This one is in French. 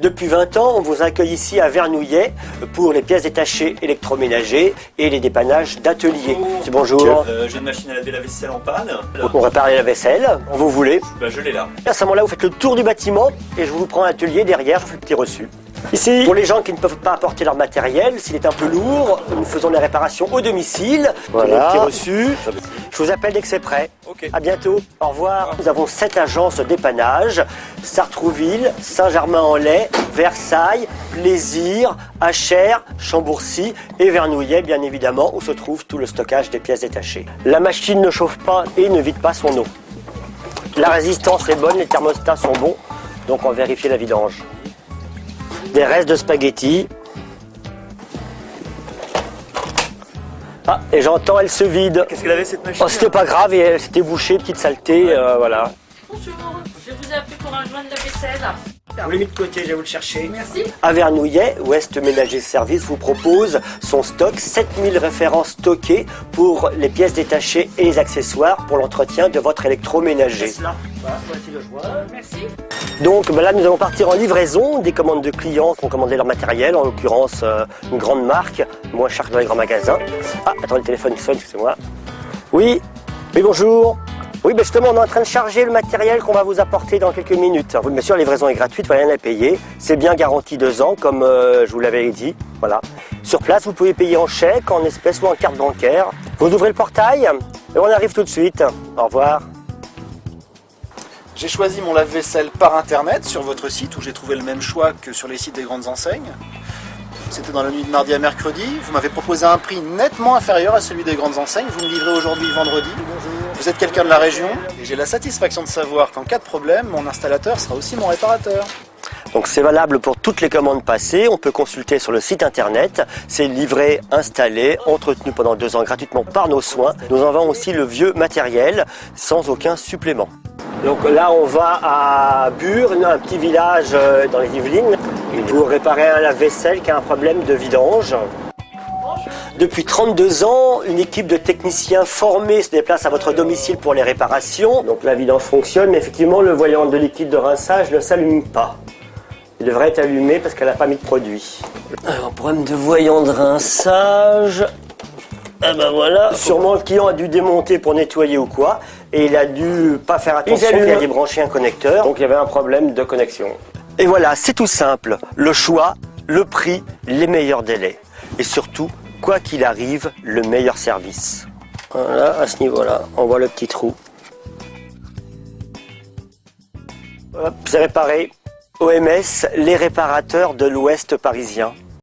Depuis 20 ans, on vous accueille ici à Vernouillet pour les pièces détachées électroménagers et les dépannages d'atelier. Bonjour. J'ai une machine à laver la vaisselle en panne. On répare la vaisselle, quand vous voulez. Je l'ai là. À ce moment-là, vous faites le tour du bâtiment et je vous prends un atelier derrière, je vous fais le petit reçu. Ici, pour les gens qui ne peuvent pas apporter leur matériel, s'il est un peu lourd, nous faisons les réparations au domicile. Voilà. Le petit reçu. Je vous appelle dès que c'est prêt. Ok. À bientôt. Au revoir. Nous avons 7 agences de dépannage. Sartrouville, Saint-Germain-en-Laye, Versailles, Plaisir, Achères, Chambourcy et Vernouillet, bien évidemment, où se trouve tout le stockage des pièces détachées. La machine ne chauffe pas et ne vide pas son eau. La résistance est bonne, les thermostats sont bons, donc on va vérifier la vidange. Des restes de spaghettis. Ah, et j'entends, elle se vide. Qu'est-ce qu'elle avait cette machine? Oh, c'était pas grave, et elle s'était bouchée, petite saleté, voilà. Bonjour, je vous ai appelé pour un joint de vaisselle. Vous l'avez mis de côté, je vais vous le chercher. Merci. À Vernouillet, Ouest Ménager Service vous propose son stock, 7000 références stockées pour les pièces détachées et les accessoires pour l'entretien de votre électroménager. Voilà, voici le joint. Merci. Donc là, nous allons partir en livraison des commandes de clients qui ont commandé leur matériel, en l'occurrence une grande marque, moins cher que dans les grands magasins. Ah, attendez, le téléphone sonne, excusez-moi. Oui, oui, bonjour. Oui, ben justement, on est en train de charger le matériel qu'on va vous apporter dans quelques minutes. Oui, bien sûr, la livraison est gratuite, vous n'avez rien à payer. C'est bien garanti 2 ans, comme je vous l'avais dit. Voilà. Sur place, vous pouvez payer en chèque, en espèces ou en carte bancaire. Vous ouvrez le portail et on arrive tout de suite. Au revoir. J'ai choisi mon lave-vaisselle par internet sur votre site où j'ai trouvé le même choix que sur les sites des grandes enseignes. C'était dans la nuit de mardi à mercredi. Vous m'avez proposé un prix nettement inférieur à celui des grandes enseignes. Vous me livrez aujourd'hui vendredi. Vous êtes quelqu'un de la région et j'ai la satisfaction de savoir qu'en cas de problème, mon installateur sera aussi mon réparateur. Donc c'est valable pour toutes les commandes passées, on peut consulter sur le site internet, c'est livré, installé, entretenu pendant 2 ans gratuitement par nos soins. Nous en vendons aussi le vieux matériel sans aucun supplément. Donc là on va à Bure, un petit village dans les Yvelines, pour réparer un lave-vaisselle qui a un problème de vidange. Depuis 32 ans, une équipe de techniciens formés se déplace à votre domicile pour les réparations. Donc la vidange fonctionne, mais effectivement le voyant de liquide de rinçage ne s'allume pas. Il devrait être allumé parce qu'elle n'a pas mis de produit. Alors, problème de voyant de rinçage. Eh ben voilà. Sûrement le client a dû démonter pour nettoyer ou quoi. Et il a dû pas faire attention qu'il a débranché un connecteur. Donc il y avait un problème de connexion. Et voilà, c'est tout simple. Le choix, le prix, les meilleurs délais. Et surtout, quoi qu'il arrive, le meilleur service. Voilà, à ce niveau-là, on voit le petit trou. Hop, c'est réparé. OMS, les réparateurs de l'Ouest parisien.